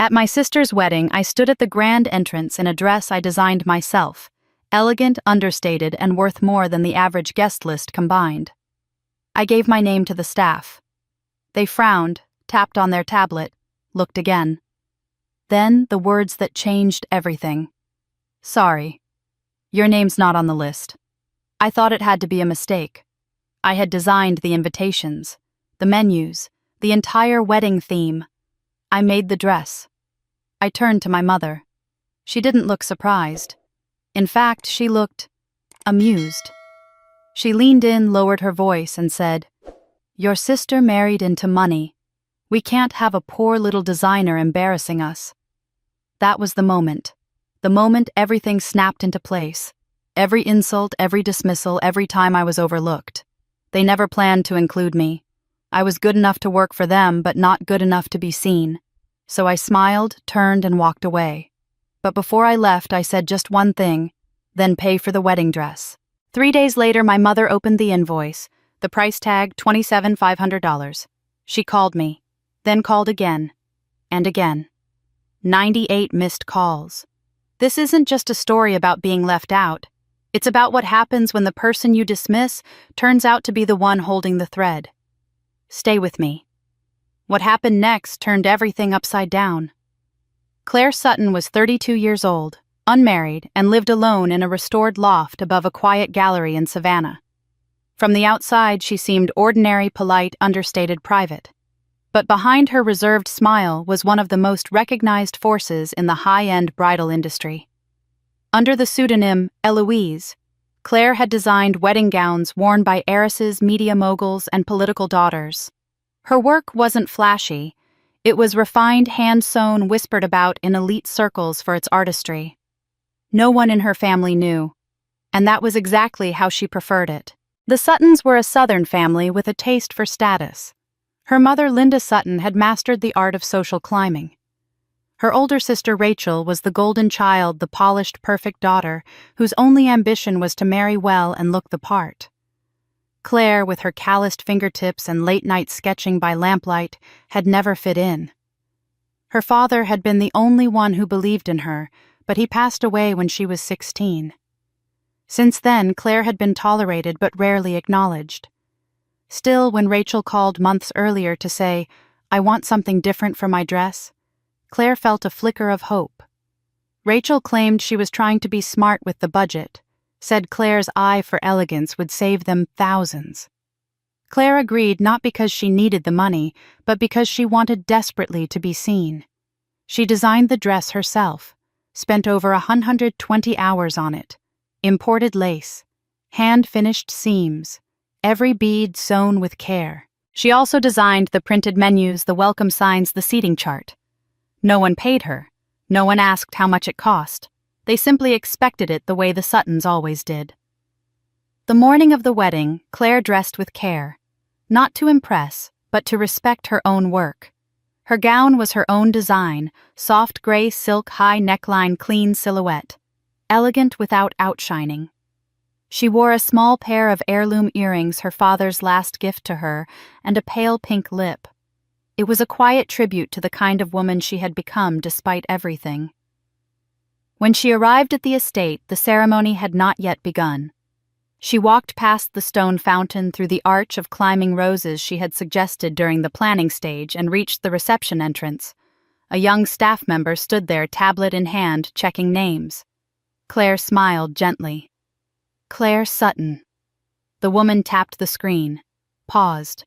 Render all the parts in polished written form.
At my sister's wedding, I stood at the grand entrance in a dress I designed myself, elegant, understated, and worth more than the average guest list combined. I gave my name to the staff. They frowned, tapped on their tablet, looked again. Then the words that changed everything. "Sorry. Your name's not on the list." I thought it had to be a mistake. I had designed the invitations, the menus, the entire wedding theme. I made the dress. I turned to my mother. She didn't look surprised. In fact, she looked amused. She leaned in, lowered her voice, and said, "Your sister married into money. We can't have a poor little designer embarrassing us." That was the moment everything snapped into place. Every insult, every dismissal, every time I was overlooked. They never planned to include me. I was good enough to work for them, but not good enough to be seen. So I smiled, turned, and walked away. But before I left, I said just one thing, then pay for the wedding dress. 3 days later, my mother opened the invoice, the price tag $27,500. She called me, then called again, and again. 98 missed calls. This isn't just a story about being left out. It's about what happens when the person you dismiss turns out to be the one holding the thread. Stay with me. What happened next turned everything upside down. Claire Sutton was 32 years old, unmarried, and lived alone in a restored loft above a quiet gallery in Savannah. From the outside, she seemed ordinary, polite, understated, private. But behind her reserved smile was one of the most recognized forces in the high-end bridal industry. Under the pseudonym Eloise, Claire had designed wedding gowns worn by heiresses, media moguls, and political daughters. Her work wasn't flashy. It was refined, hand-sewn, whispered about in elite circles for its artistry. No one in her family knew, and that was exactly how she preferred it. The Suttons were a Southern family with a taste for status. Her mother, Linda Sutton, had mastered the art of social climbing. Her older sister, Rachel, was the golden child, the polished, perfect daughter, whose only ambition was to marry well and look the part. Claire, with her calloused fingertips and late-night sketching by lamplight, had never fit in. Her father had been the only one who believed in her, but he passed away when she was 16. Since then, Claire had been tolerated but rarely acknowledged. Still, when Rachel called months earlier to say, "I want something different for my dress," Claire felt a flicker of hope. Rachel claimed she was trying to be smart with the budget, said Claire's eye for elegance would save them thousands. Claire agreed not because she needed the money, but because she wanted desperately to be seen. She designed the dress herself, spent over 120 hours on it, imported lace, hand-finished seams, every bead sewn with care. She also designed the printed menus, the welcome signs, the seating chart. No one paid her. No one asked how much it cost. They simply expected it the way the Suttons always did. The morning of the wedding, Claire dressed with care, not to impress, but to respect her own work. Her gown was her own design, soft gray silk, high neckline, clean silhouette, elegant without outshining. She wore a small pair of heirloom earrings, her father's last gift to her, and a pale pink lip. It was a quiet tribute to the kind of woman she had become despite everything. When she arrived at the estate, the ceremony had not yet begun. She walked past the stone fountain, through the arch of climbing roses she had suggested during the planning stage, and reached the reception entrance. A young staff member stood there, tablet in hand, checking names. Claire smiled gently. "Claire Sutton." The woman tapped the screen, paused.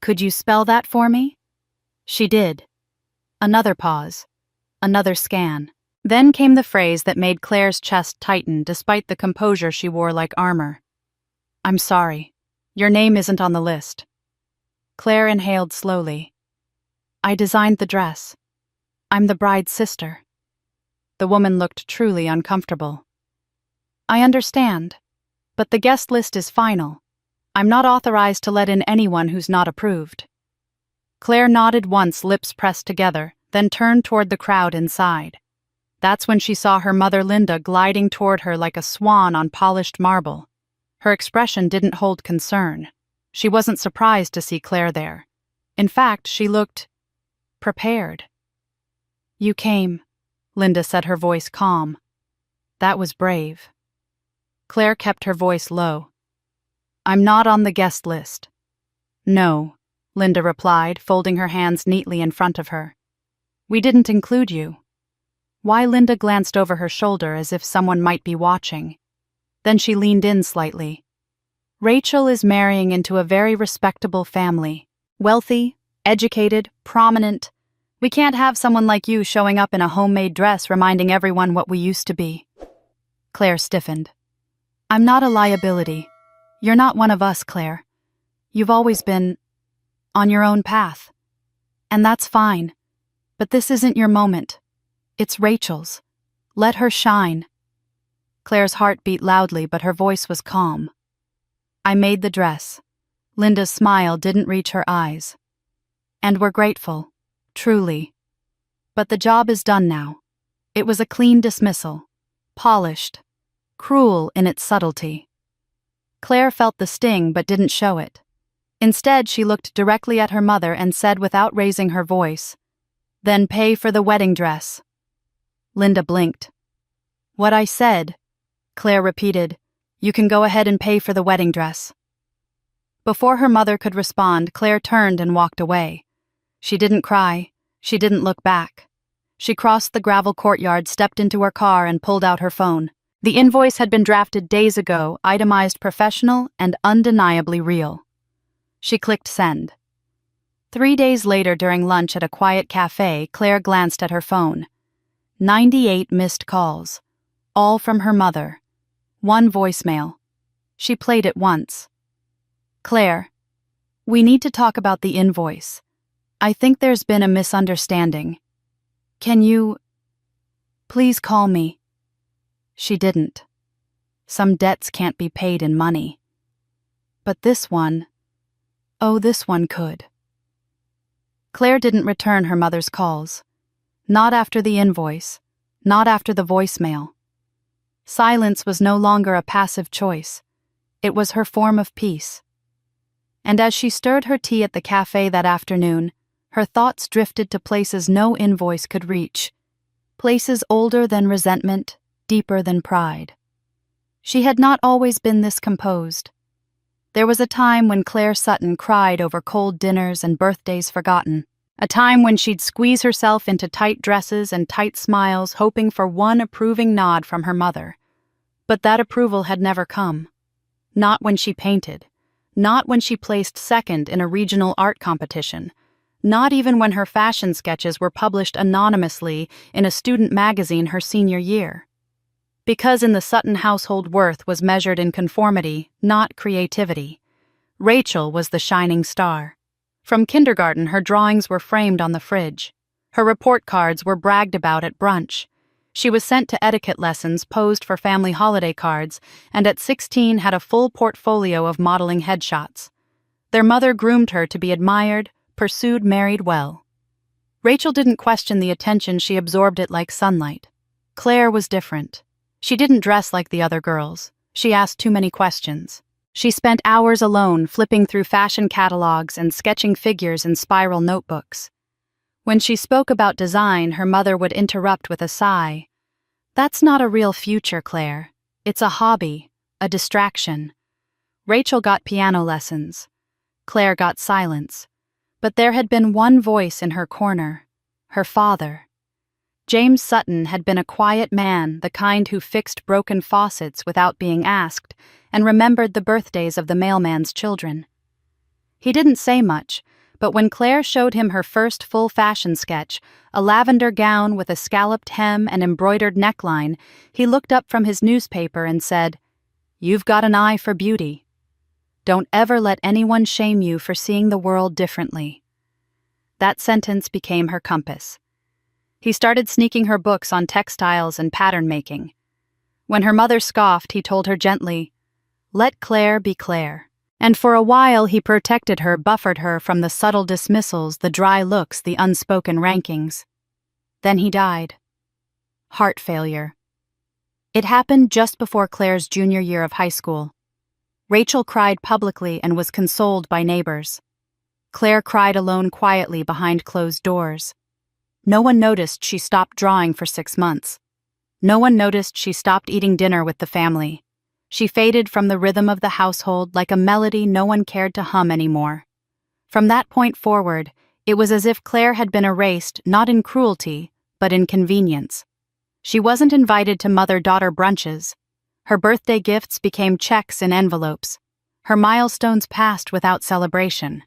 "Could you spell that for me?" She did. Another pause. Another scan. Then came the phrase that made Claire's chest tighten despite the composure she wore like armor. "I'm sorry. Your name isn't on the list." Claire inhaled slowly. "I designed the dress. I'm the bride's sister." The woman looked truly uncomfortable. "I understand, but the guest list is final. I'm not authorized to let in anyone who's not approved." Claire nodded once, lips pressed together, then turned toward the crowd inside. That's when she saw her mother Linda gliding toward her like a swan on polished marble. Her expression didn't hold concern. She wasn't surprised to see Claire there. In fact, she looked prepared. You came, Linda said, her voice calm. That was brave. Claire kept her voice low. I'm not on the guest list. No, Linda replied, folding her hands neatly in front of her. We didn't include you. Why? Linda glanced over her shoulder as if someone might be watching. Then she leaned in slightly. Rachel is marrying into a very respectable family. Wealthy, educated, prominent. We can't have someone like you showing up in a homemade dress reminding everyone what we used to be. Claire stiffened. I'm not a liability. You're not one of us, Claire. You've always been on your own path. And that's fine. But this isn't your moment. It's Rachel's. Let her shine. Claire's heart beat loudly, but her voice was calm. I made the dress. Linda's smile didn't reach her eyes. And we're grateful. Truly. But the job is done now. It was a clean dismissal. Polished. Cruel in its subtlety. Claire felt the sting but didn't show it. Instead, she looked directly at her mother and said without raising her voice, Then pay for the wedding dress. Linda blinked. What I said, Claire repeated, you can go ahead and pay for the wedding dress. Before her mother could respond, Claire turned and walked away. She didn't cry. She didn't look back. She crossed the gravel courtyard, stepped into her car, and pulled out her phone. The invoice had been drafted days ago, itemized professional and undeniably real. She clicked send. 3 days later, during lunch at a quiet cafe, Claire glanced at her phone. 98 missed calls. All from her mother. 1 voicemail. She played it once. Claire, we need to talk about the invoice. I think there's been a misunderstanding. Can you please call me? She didn't. Some debts can't be paid in money. But this one, this one could. Claire didn't return her mother's calls. Not after the invoice. Not after the voicemail. Silence was no longer a passive choice. It was her form of peace. And as she stirred her tea at the cafe that afternoon, her thoughts drifted to places no invoice could reach. Places older than resentment, deeper than pride. She had not always been this composed. There was a time when Claire Sutton cried over cold dinners and birthdays forgotten. A time when she'd squeeze herself into tight dresses and tight smiles, hoping for one approving nod from her mother. But that approval had never come. Not when she painted. Not when she placed second in a regional art competition. Not even when her fashion sketches were published anonymously in a student magazine her senior year. Because in the Sutton household worth was measured in conformity, not creativity. Rachel was the shining star. From kindergarten, her drawings were framed on the fridge. Her report cards were bragged about at brunch. She was sent to etiquette lessons, posed for family holiday cards, and at 16 had a full portfolio of modeling headshots. Their mother groomed her to be admired, pursued, married well. Rachel didn't question the attention, she absorbed it like sunlight. Claire was different. She didn't dress like the other girls. She asked too many questions. She spent hours alone flipping through fashion catalogs and sketching figures in spiral notebooks. When she spoke about design, her mother would interrupt with a sigh. That's not a real future, Claire. It's a hobby, a distraction. Rachel got piano lessons. Claire got silence. But there had been one voice in her corner, her father. James Sutton had been a quiet man, the kind who fixed broken faucets without being asked, and remembered the birthdays of the mailman's children. He didn't say much, but when Claire showed him her first full fashion sketch, a lavender gown with a scalloped hem and embroidered neckline, he looked up from his newspaper and said, "You've got an eye for beauty. Don't ever let anyone shame you for seeing the world differently." That sentence became her compass. He started sneaking her books on textiles and pattern making. When her mother scoffed, he told her gently, "Let Claire be Claire." And for a while he protected her, buffered her from the subtle dismissals, the dry looks, the unspoken rankings. Then he died. Heart failure. It happened just before Claire's junior year of high school. Rachel cried publicly and was consoled by neighbors. Claire cried alone quietly behind closed doors. No one noticed she stopped drawing for 6 months. No one noticed she stopped eating dinner with the family. She faded from the rhythm of the household like a melody no one cared to hum anymore. From that point forward, it was as if Claire had been erased not in cruelty, but in convenience. She wasn't invited to mother-daughter brunches. Her birthday gifts became checks in envelopes. Her milestones passed without celebration.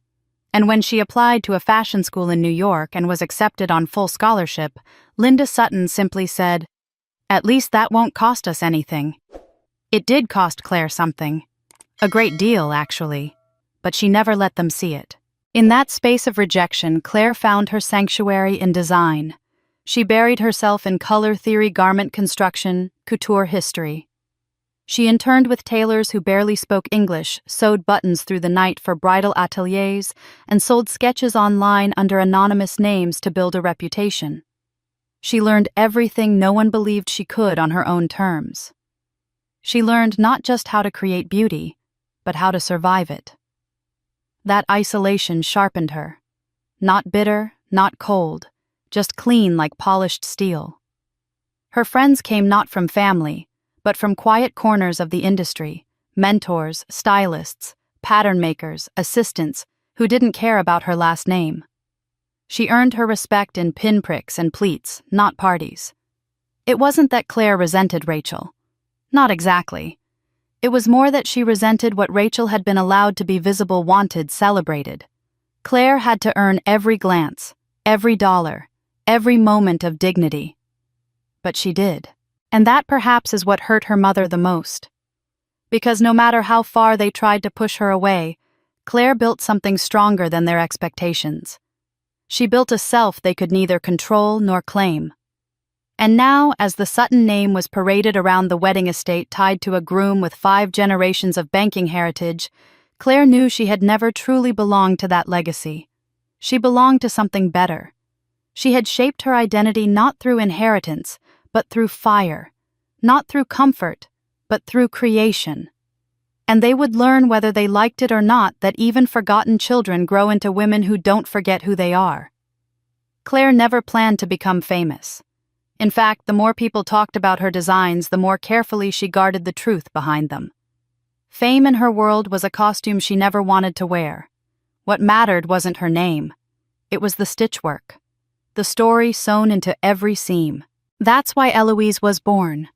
And when she applied to a fashion school in New York and was accepted on full scholarship, Linda Sutton simply said, "At least that won't cost us anything." It did cost Claire something. A great deal, actually. But she never let them see it. In that space of rejection, Claire found her sanctuary in design. She buried herself in color theory, garment construction, couture history. She interned with tailors who barely spoke English, sewed buttons through the night for bridal ateliers, and sold sketches online under anonymous names to build a reputation. She learned everything no one believed she could on her own terms. She learned not just how to create beauty, but how to survive it. That isolation sharpened her. Not bitter, not cold, just clean like polished steel. Her friends came not from family, but from quiet corners of the industry, mentors, stylists, pattern makers, assistants, who didn't care about her last name. She earned her respect in pinpricks and pleats, not parties. It wasn't that Claire resented Rachel. Not exactly. It was more that she resented what Rachel had been allowed to be visible, wanted, celebrated. Claire had to earn every glance, every dollar, every moment of dignity. But she did. And that perhaps is what hurt her mother the most. Because no matter how far they tried to push her away, Claire built something stronger than their expectations. She built a self they could neither control nor claim. And now, as the Sutton name was paraded around the wedding estate tied to a groom with 5 generations of banking heritage, Claire knew she had never truly belonged to that legacy. She belonged to something better. She had shaped her identity not through inheritance, but through fire, not through comfort, but through creation. And they would learn whether they liked it or not that even forgotten children grow into women who don't forget who they are. Claire never planned to become famous. In fact, the more people talked about her designs, the more carefully she guarded the truth behind them. Fame in her world was a costume she never wanted to wear. What mattered wasn't her name. It was the stitchwork, the story sewn into every seam. That's why Eloise was born.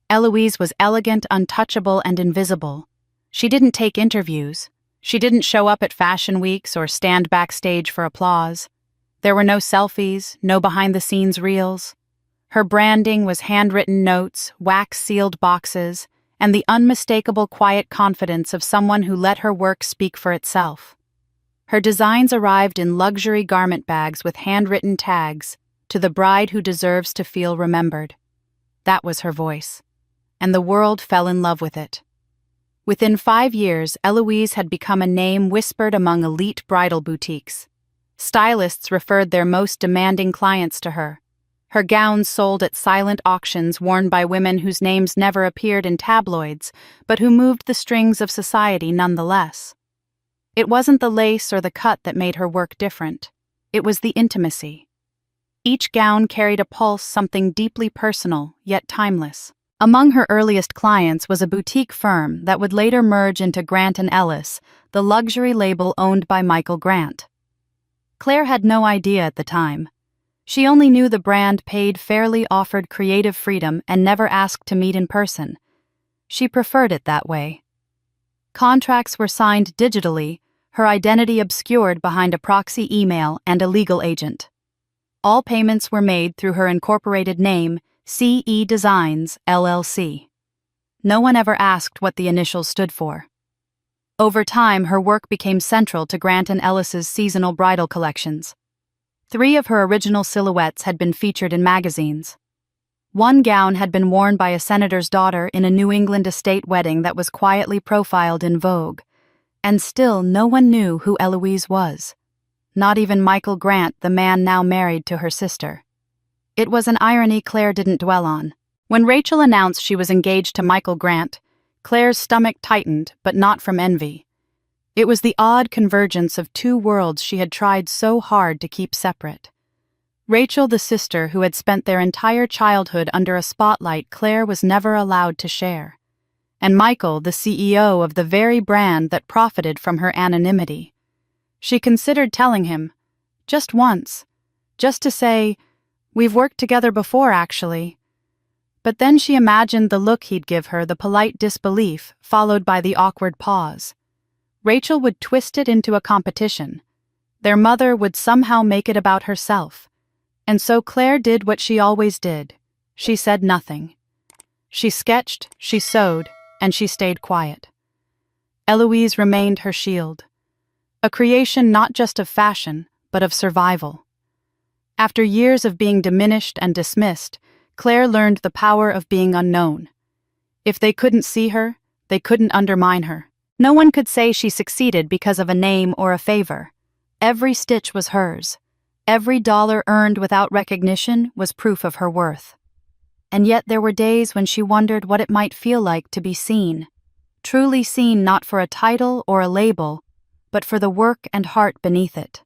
Eloise was elegant, untouchable, and invisible. She didn't take interviews. She didn't show up at fashion weeks or stand backstage for applause. There were no selfies, no behind-the-scenes reels. Her branding was handwritten notes, wax-sealed boxes, and the unmistakable quiet confidence of someone who let her work speak for itself. Her designs arrived in luxury garment bags with handwritten tags, "To the bride who deserves to feel remembered." That was her voice, and the world fell in love with it. Within 5 years, Eloise had become a name whispered among elite bridal boutiques. Stylists referred their most demanding clients to her. Her gowns sold at silent auctions worn by women whose names never appeared in tabloids, but who moved the strings of society nonetheless. It wasn't the lace or the cut that made her work different. It was the intimacy. Each gown carried a pulse, something deeply personal, yet timeless. Among her earliest clients was a boutique firm that would later merge into Grant & Ellis, the luxury label owned by Michael Grant. Claire had no idea at the time. She only knew the brand paid fairly, offered creative freedom, and never asked to meet in person. She preferred it that way. Contracts were signed digitally, her identity obscured behind a proxy email and a legal agent. All payments were made through her incorporated name, CE Designs, LLC. No one ever asked what the initials stood for. Over time, her work became central to Grant & Ellis's seasonal bridal collections. 3 of her original silhouettes had been featured in magazines. One gown had been worn by a senator's daughter in a New England estate wedding that was quietly profiled in Vogue. And still no one knew who Eloise was. Not even Michael Grant, the man now married to her sister. It was an irony Claire didn't dwell on. When Rachel announced she was engaged to Michael Grant, Claire's stomach tightened, but not from envy. It was the odd convergence of 2 worlds she had tried so hard to keep separate. Rachel, the sister who had spent their entire childhood under a spotlight Claire was never allowed to share. And Michael, the CEO of the very brand that profited from her anonymity. She considered telling him, just once, just to say, "We've worked together before, actually." But then she imagined the look he'd give her, the polite disbelief, followed by the awkward pause. Rachel would twist it into a competition. Their mother would somehow make it about herself. And so Claire did what she always did. She said nothing. She sketched, she sewed, and she stayed quiet. Eloise remained her shield. A creation not just of fashion, but of survival. After years of being diminished and dismissed, Claire learned the power of being unknown. If they couldn't see her, they couldn't undermine her. No one could say she succeeded because of a name or a favor. Every stitch was hers. Every dollar earned without recognition was proof of her worth. And yet there were days when she wondered what it might feel like to be seen. Truly seen not for a title or a label, but for the work and heart beneath it.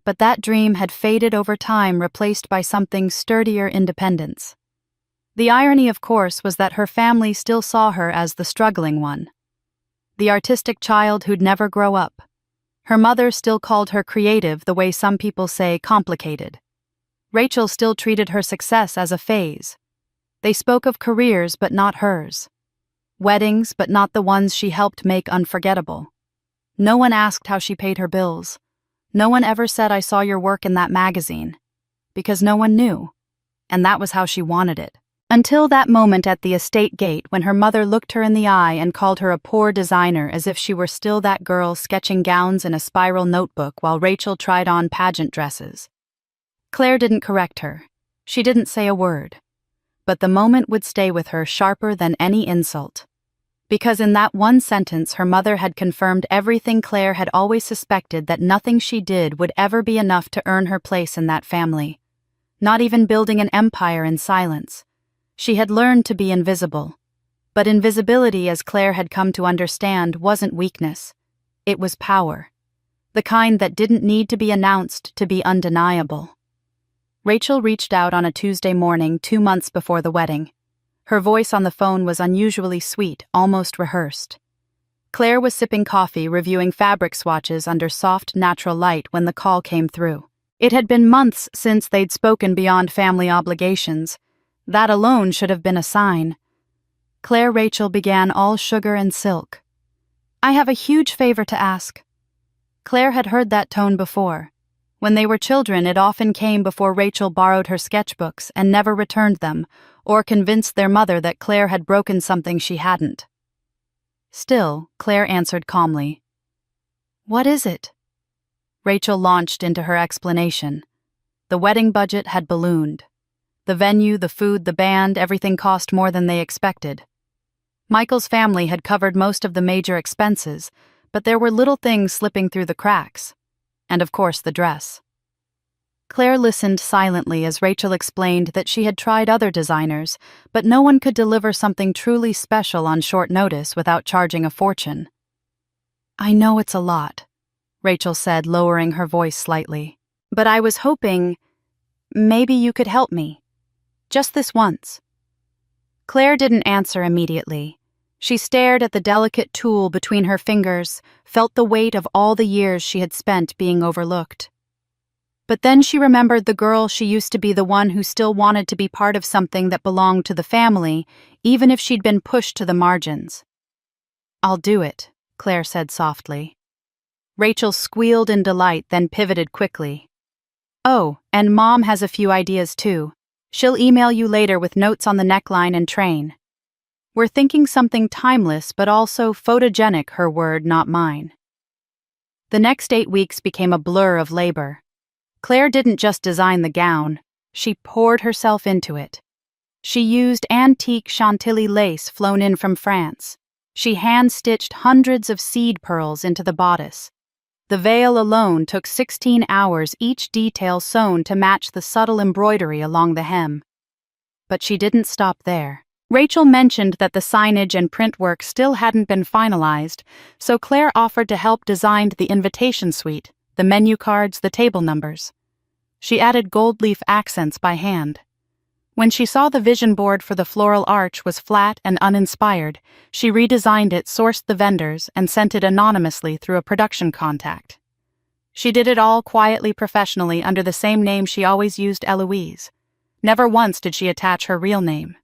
But that dream had faded over time, replaced by something sturdier: independence. The irony, of course, was that her family still saw her as the struggling one. The artistic child who'd never grow up. Her mother still called her creative the way some people say complicated. Rachel still treated her success as a phase. They spoke of careers but not hers. Weddings but not the ones she helped make unforgettable. No one asked how she paid her bills. No one ever said, "I saw your work in that magazine." Because no one knew. And that was how she wanted it. Until that moment at the estate gate when her mother looked her in the eye and called her a poor designer, as if she were still that girl sketching gowns in a spiral notebook while Rachel tried on pageant dresses. Claire didn't correct her. She didn't say a word. But the moment would stay with her sharper than any insult. Because in that one sentence her mother had confirmed everything Claire had always suspected, that nothing she did would ever be enough to earn her place in that family. Not even building an empire in silence. She had learned to be invisible. But invisibility, as Claire had come to understand, wasn't weakness. It was power. The kind that didn't need to be announced to be undeniable. Rachel reached out on a Tuesday morning 2 months before the wedding. Her voice on the phone was unusually sweet, almost rehearsed. Claire was sipping coffee, reviewing fabric swatches under soft, natural light when the call came through. It had been months since they'd spoken beyond family obligations. That alone should have been a sign. Claire Rachel began all sugar and silk. "I have a huge favor to ask." Claire had heard that tone before. When they were children, it often came before Rachel borrowed her sketchbooks and never returned them, or convinced their mother that Claire had broken something she hadn't. Still, Claire answered calmly. "What is it?" Rachel launched into her explanation. The wedding budget had ballooned. The venue, the food, the band, everything cost more than they expected. Michael's family had covered most of the major expenses, but there were little things slipping through the cracks. And of course the dress. Claire listened silently as Rachel explained that she had tried other designers, but no one could deliver something truly special on short notice without charging a fortune. "I know it's a lot," Rachel said, lowering her voice slightly. "But I was hoping maybe you could help me. Just this once." Claire didn't answer immediately. She stared at the delicate tool between her fingers, felt the weight of all the years she had spent being overlooked. But then she remembered the girl she used to be, the one who still wanted to be part of something that belonged to the family, even if she'd been pushed to the margins. "I'll do it," Claire said softly. Rachel squealed in delight, then pivoted quickly. "Oh, and Mom has a few ideas too. She'll email you later with notes on the neckline and train. We're thinking something timeless but also photogenic," her word, not mine. The next 8 weeks became a blur of labor. Claire didn't just design the gown, she poured herself into it. She used antique Chantilly lace flown in from France. She hand-stitched hundreds of seed pearls into the bodice. The veil alone took 16 hours, each detail sewn to match the subtle embroidery along the hem. But she didn't stop there. Rachel mentioned that the signage and print work still hadn't been finalized, so Claire offered to help design the invitation suite, the menu cards, the table numbers. She added gold leaf accents by hand. When she saw the vision board for the floral arch was flat and uninspired, she redesigned it, sourced the vendors, and sent it anonymously through a production contact. She did it all quietly, professionally, under the same name she always used, Eloise. Never once did she attach her real name.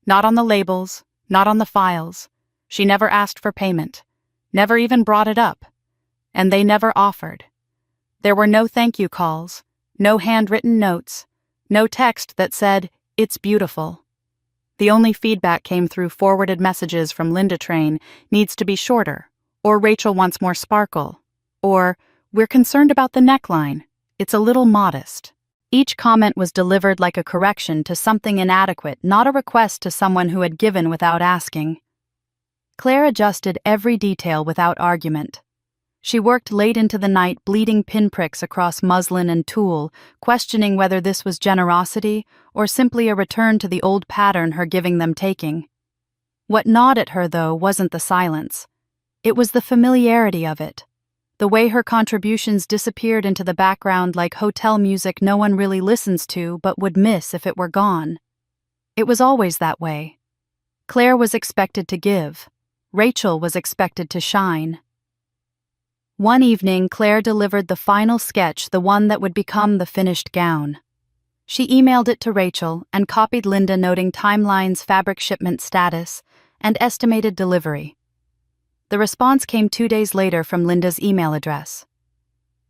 Not on the labels, not on the files. She never asked for payment, never even brought it up. And they never offered. There were no thank you calls, no handwritten notes, no text that said, "It's beautiful." The only feedback came through forwarded messages from Linda Train, "Needs to be shorter," or "Rachel wants more sparkle," or "We're concerned about the neckline. It's a little modest." Each comment was delivered like a correction to something inadequate, not a request to someone who had given without asking. Claire adjusted every detail without argument. She worked late into the night, bleeding pinpricks across muslin and tulle, questioning whether this was generosity or simply a return to the old pattern, her giving them taking. What gnawed at her, though, wasn't the silence. It was the familiarity of it. The way her contributions disappeared into the background like hotel music no one really listens to but would miss if it were gone. It was always that way. Claire was expected to give. Rachel was expected to shine. One evening, Claire delivered the final sketch, the one that would become the finished gown. She emailed it to Rachel and copied Linda, noting timelines, fabric shipment status, and estimated delivery. The response came 2 days later from Linda's email address.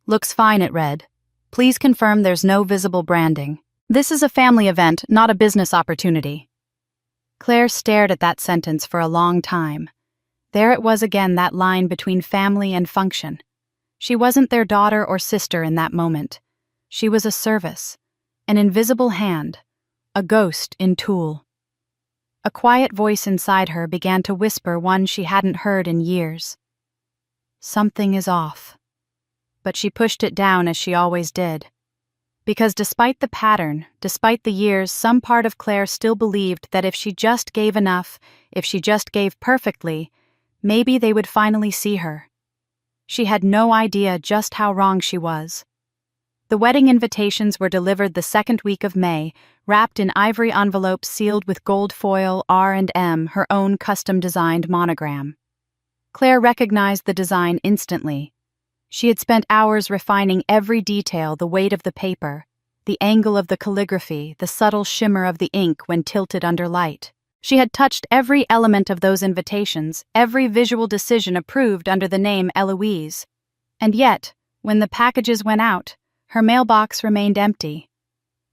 "Looks fine," it read. "Please confirm there's no visible branding. This is a family event, not a business opportunity." Claire stared at that sentence for a long time. There it was again, that line between family and function. She wasn't their daughter or sister in that moment. She was a service, an invisible hand, a ghost in tulle. A quiet voice inside her began to whisper, one she hadn't heard in years. Something is off. But she pushed it down, as she always did. Because despite the pattern, despite the years, some part of Claire still believed that if she just gave enough, if she just gave perfectly, maybe they would finally see her. She had no idea just how wrong she was. The wedding invitations were delivered the second week of May, wrapped in ivory envelopes sealed with gold foil R&M, her own custom-designed monogram. Claire recognized the design instantly. She had spent hours refining every detail, the weight of the paper, the angle of the calligraphy, the subtle shimmer of the ink when tilted under light. She had touched every element of those invitations, every visual decision approved under the name Eloise. And yet, when the packages went out, her mailbox remained empty.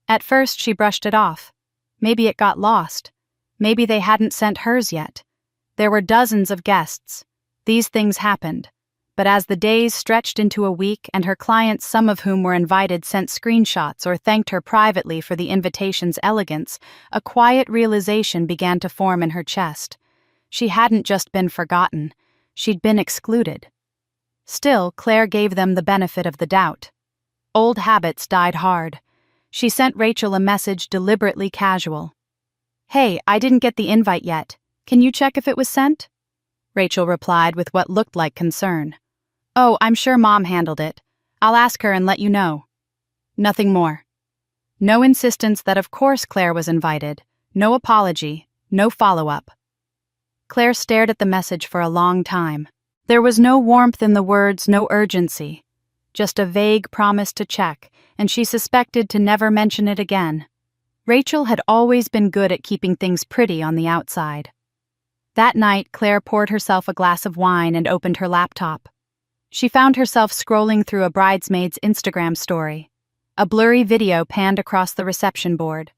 At first she brushed it off. Maybe it got lost. Maybe they hadn't sent hers yet. There were dozens of guests. These things happened. But as the days stretched into a week and her clients, some of whom were invited, sent screenshots or thanked her privately for the invitation's elegance, a quiet realization began to form in her chest. She hadn't just been forgotten. She'd been excluded. Still, Claire gave them the benefit of the doubt. Old habits died hard. She sent Rachel a message, deliberately casual. "Hey, I didn't get the invite yet. Can you check if it was sent?" Rachel replied with what looked like concern. "Oh, I'm sure Mom handled it. I'll ask her and let you know." Nothing more. No insistence that of course Claire was invited. No apology. No follow-up. Claire stared at the message for a long time. There was no warmth in the words, no urgency. Just a vague promise to check, and she suspected to never mention it again. Rachel had always been good at keeping things pretty on the outside. That night, Claire poured herself a glass of wine and opened her laptop. She found herself scrolling through a bridesmaid's Instagram story. A blurry video panned across the reception board.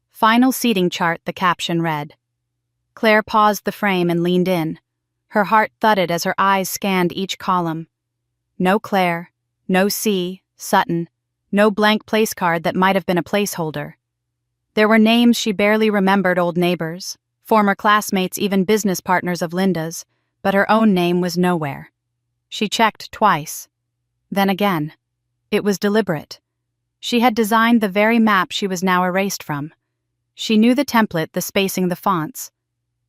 "Final seating chart," the caption read. Claire paused the frame and leaned in. Her heart thudded as her eyes scanned each column. No Claire, no C, Sutton, no blank place card that might have been a placeholder. There were names she barely remembered, old neighbors, former classmates, even business partners of Linda's, but her own name was nowhere. She checked twice. Then again. It was deliberate. She had designed the very map she was now erased from. She knew the template, the spacing, the fonts.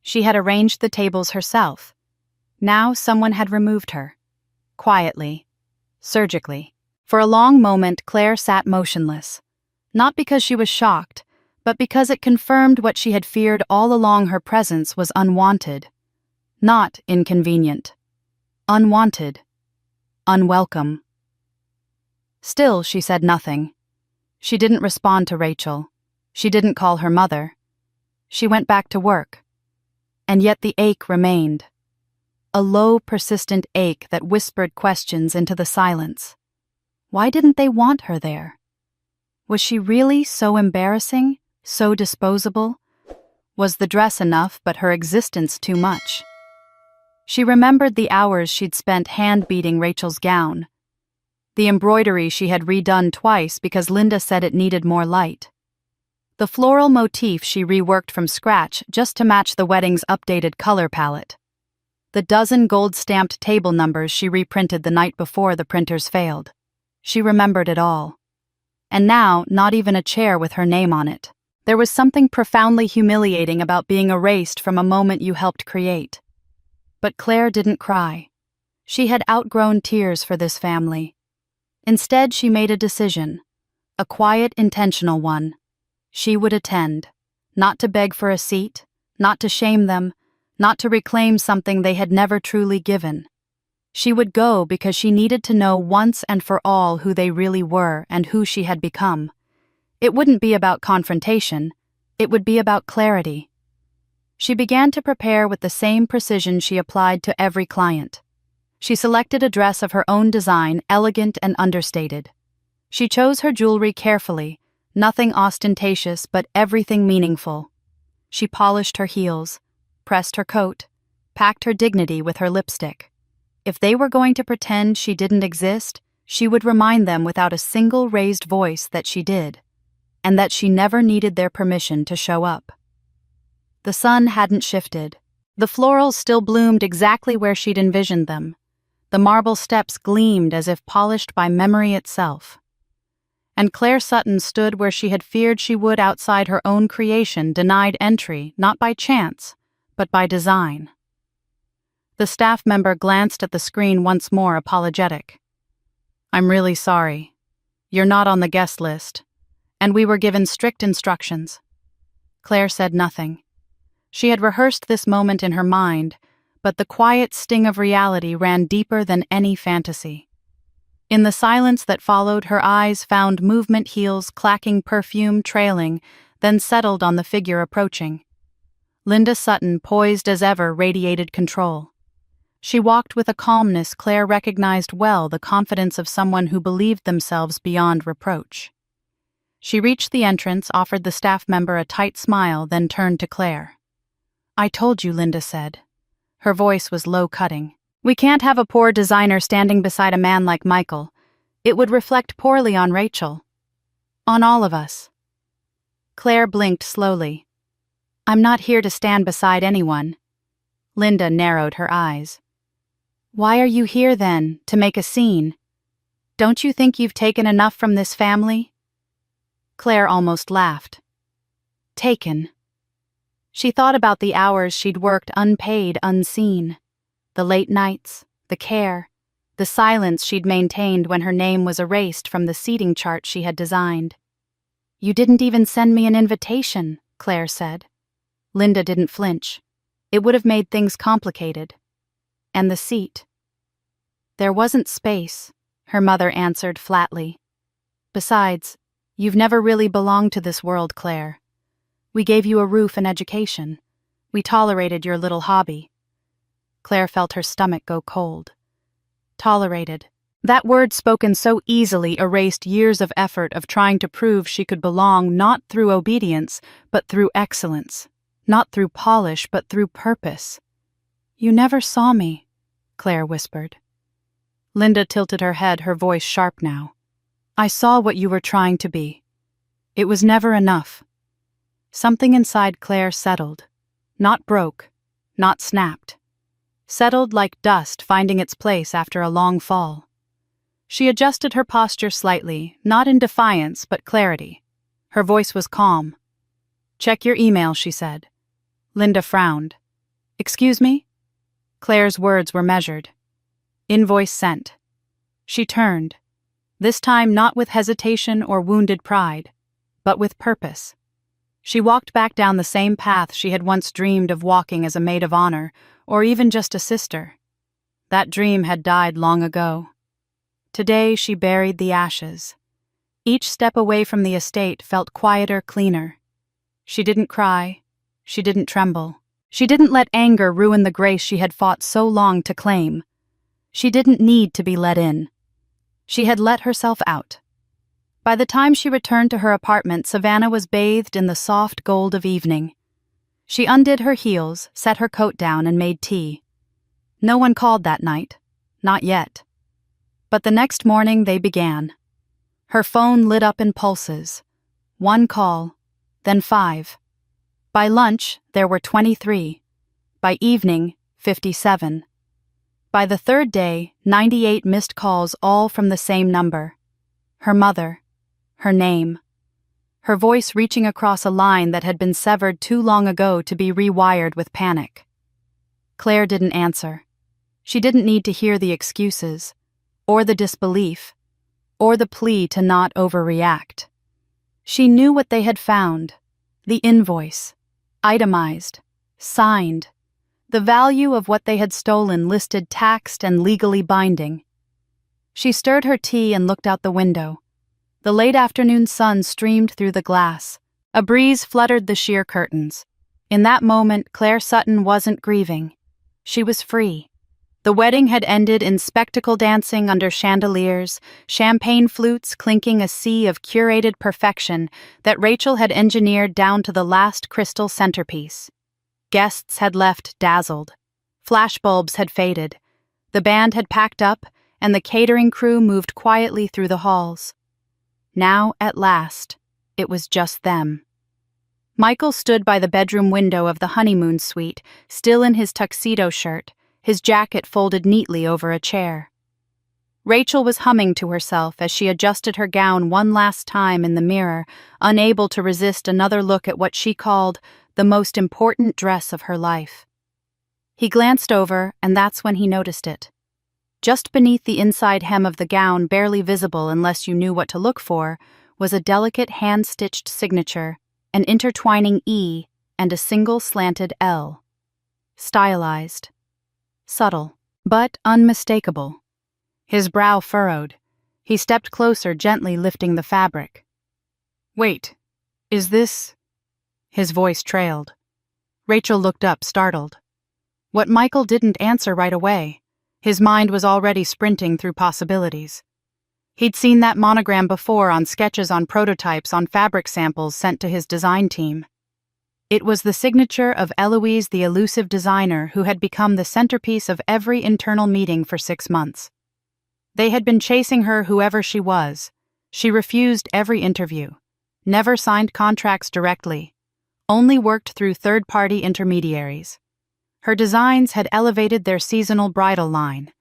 She had arranged the tables herself. Now someone had removed her. Quietly. Surgically. For a long moment, Claire sat motionless. Not because she was shocked, but because it confirmed what she had feared all along. Her presence was unwanted. Not inconvenient. Unwanted. Unwelcome. Still, she said nothing. She didn't respond to Rachel. She didn't call her mother. She went back to work. And yet the ache remained. A low, persistent ache that whispered questions into the silence. Why didn't they want her there? Was she really so embarrassing, so disposable? Was the dress enough, but her existence too much? She remembered the hours she'd spent hand-beating Rachel's gown. The embroidery she had redone twice because Linda said it needed more light. The floral motif she reworked from scratch just to match the wedding's updated color palette. The dozen gold-stamped table numbers she reprinted the night before the printers failed. She remembered it all. And now, not even a chair with her name on it. There was something profoundly humiliating about being erased from a moment you helped create. But Claire didn't cry. She had outgrown tears for this family. Instead, she made a decision. A quiet, intentional one. She would attend. Not to beg for a seat, not to shame them, not to reclaim something they had never truly given. She would go because she needed to know once and for all who they really were and who she had become. It wouldn't be about confrontation. It would be about clarity. She began to prepare with the same precision she applied to every client. She selected a dress of her own design, elegant and understated. She chose her jewelry carefully, nothing ostentatious but everything meaningful. She polished her heels, pressed her coat, packed her dignity with her lipstick. If they were going to pretend she didn't exist, she would remind them without a single raised voice that she did, and that she never needed their permission to show up. The sun hadn't shifted. The florals still bloomed exactly where she'd envisioned them. The marble steps gleamed as if polished by memory itself. And Claire Sutton stood where she had feared she would outside her own creation, denied entry, not by chance, but by design. The staff member glanced at the screen once more, apologetic. "I'm really sorry. You're not on the guest list, and we were given strict instructions." Claire said nothing. She had rehearsed this moment in her mind, but the quiet sting of reality ran deeper than any fantasy. In the silence that followed, her eyes found movement, heels clacking, perfume trailing, then settled on the figure approaching. Linda Sutton, poised as ever, radiated control. She walked with a calmness Claire recognized well, the confidence of someone who believed themselves beyond reproach. She reached the entrance, offered the staff member a tight smile, then turned to Claire. "I told you," Linda said. Her voice was low-cutting. "We can't have a poor designer standing beside a man like Michael. It would reflect poorly on Rachel. On all of us." Claire blinked slowly. "I'm not here to stand beside anyone." Linda narrowed her eyes. "Why are you here, then, to make a scene? Don't you think you've taken enough from this family?" Claire almost laughed. Taken. She thought about the hours she'd worked unpaid, unseen. The late nights, the care, the silence she'd maintained when her name was erased from the seating chart she had designed. "You didn't even send me an invitation," Claire said. Linda didn't flinch. It would have made things complicated. "And the seat." "There wasn't space," her mother answered flatly. "Besides, you've never really belonged to this world, Claire. We gave you a roof and education. We tolerated your little hobby." Claire felt her stomach go cold. Tolerated. That word, spoken so easily, erased years of effort of trying to prove she could belong, not through obedience, but through excellence. Not through polish, but through purpose. "You never saw me," Claire whispered. Linda tilted her head, her voice sharp now. "I saw what you were trying to be. It was never enough." Something inside Claire settled. Not broke, not snapped. Settled like dust finding its place after a long fall. She adjusted her posture slightly, not in defiance, but clarity. Her voice was calm. "Check your email," she said. Linda frowned. "Excuse me?" Claire's words were measured. "Invoice sent." She turned, this time not with hesitation or wounded pride. but with purpose. She walked back down the same path she had once dreamed of walking as a maid of honor, or even just a sister. That dream had died long ago. Today she buried the ashes. Each step away from the estate felt quieter, cleaner. She didn't cry. She didn't tremble. She didn't let anger ruin the grace she had fought so long to claim. She didn't need to be let in. She had let herself out. By the time she returned to her apartment, Savannah was bathed in the soft gold of evening. She undid her heels, set her coat down, and made tea. No one called that night. Not yet. But the next morning they began. Her phone lit up in pulses. 1 call, then 5. By lunch, there were 23. By evening, 57. By the third day, 98 missed calls, all from the same number. Her mother. Her name. Her voice reaching across a line that had been severed too long ago to be rewired with panic. Claire didn't answer. She didn't need to hear the excuses, or the disbelief, or the plea to not overreact. She knew what they had found. The invoice. Itemized. Signed. The value of what they had stolen listed, taxed, and legally binding. She stirred her tea and looked out the window. The late afternoon sun streamed through the glass. A breeze fluttered the sheer curtains. In that moment, Claire Sutton wasn't grieving. She was free. The wedding had ended in spectacle dancing under chandeliers, champagne flutes clinking, a sea of curated perfection that Rachel had engineered down to the last crystal centerpiece. Guests had left dazzled. Flashbulbs had faded. The band had packed up, and the catering crew moved quietly through the halls. Now, at last, it was just them. Michael stood by the bedroom window of the honeymoon suite, still in his tuxedo shirt, his jacket folded neatly over a chair. Rachel was humming to herself as she adjusted her gown one last time in the mirror, unable to resist another look at what she called the most important dress of her life. He glanced over, and that's when he noticed it. Just beneath the inside hem of the gown, barely visible unless you knew what to look for, was a delicate hand-stitched signature, an intertwining E and a single slanted L. Stylized. Subtle, but unmistakable. His brow furrowed. He stepped closer, gently lifting the fabric. "Wait, is this—" His voice trailed. Rachel looked up, startled. What Michael didn't answer right away. His mind was already sprinting through possibilities. He'd seen that monogram before on sketches, on prototypes, on fabric samples sent to his design team. It was the signature of Eloise, the elusive designer who had become the centerpiece of every internal meeting for 6 months. They had been chasing her, whoever she was. She refused every interview, never signed contracts directly, only worked through third-party intermediaries. Her designs had elevated their seasonal bridal line.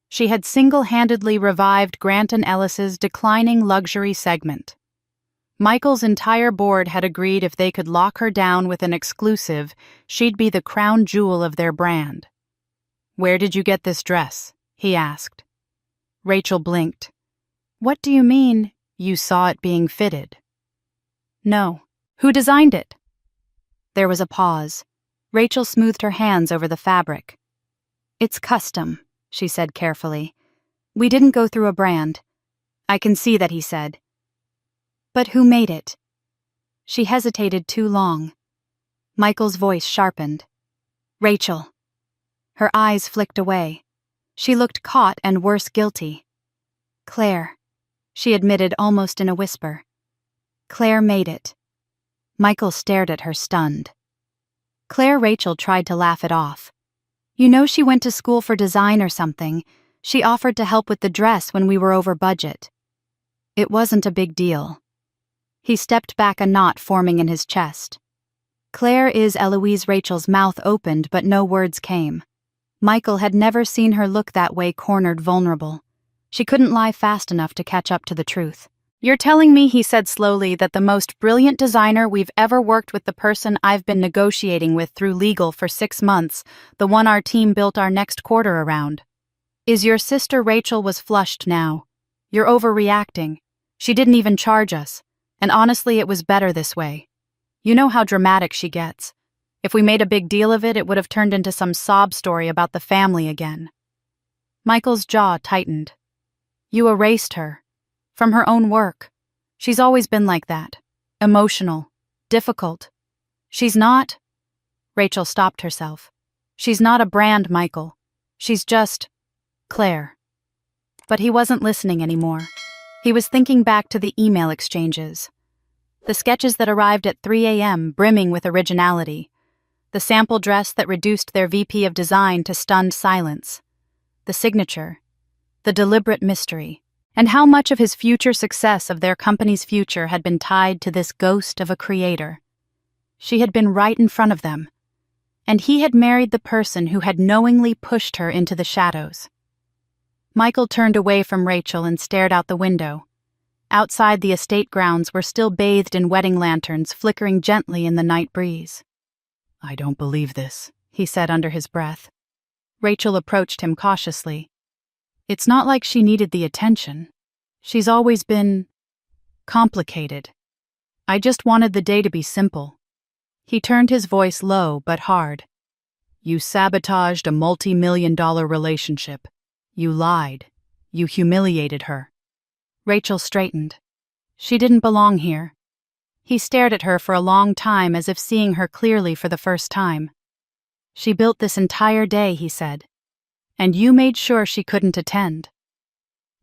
She had single-handedly revived Grant & Ellis's declining luxury segment. Michael's entire board had agreed if they could lock her down with an exclusive, she'd be the crown jewel of their brand. "Where did you get this dress?" he asked. Rachel blinked. "What do you mean, you saw it being fitted?" "No. Who designed it?" There was a pause. Rachel smoothed her hands over the fabric. "It's custom," she said carefully. "We didn't go through a brand." "I can see that," he said. "But who made it?" She hesitated too long. Michael's voice sharpened. "Rachel." Her eyes flicked away. She looked caught and worse, guilty. "Claire," she admitted almost in a whisper. "Claire made it." Michael stared at her, stunned. Rachel tried to laugh it off. "You know she went to school for design or something. She offered to help with the dress when we were over budget." "It wasn't a big deal." He stepped back, a knot forming in his chest. "Claire is Eloise." Rachel's mouth opened, but no words came. Michael had never seen her look that way, cornered, vulnerable. She couldn't lie fast enough to catch up to the truth. "You're telling me," he said slowly, "that the most brilliant designer we've ever worked with, the person I've been negotiating with through legal for 6 months, the one our team built our next quarter around, is your sister?" Rachel was flushed now. "You're overreacting. She didn't even charge us. And honestly, it was better this way. You know how dramatic she gets. If we made a big deal of it, it would have turned into some sob story about the family again. Michael's jaw tightened. You erased her. From her own work. She's always been like that. Emotional. Difficult. She's not... Rachel stopped herself. She's not a brand, Michael. She's just... Claire. But he wasn't listening anymore. He was thinking back to the email exchanges. The sketches that arrived at 3 a.m. brimming with originality. The sample dress that reduced their VP of design to stunned silence. The signature. The deliberate mystery. And how much of his future success of their company's future had been tied to this ghost of a creator. She had been right in front of them. And he had married the person who had knowingly pushed her into the shadows. Michael turned away from Rachel and stared out the window. Outside, the estate grounds were still bathed in wedding lanterns flickering gently in the night breeze. I don't believe this, he said under his breath. Rachel approached him cautiously. It's not like she needed the attention. She's always been... complicated. I just wanted the day to be simple. He turned his voice low but hard. You sabotaged a multi-million-dollar relationship. You lied. You humiliated her. Rachel straightened. She didn't belong here. He stared at her for a long time as if seeing her clearly for the first time. She built this entire day, he said. And you made sure she couldn't attend.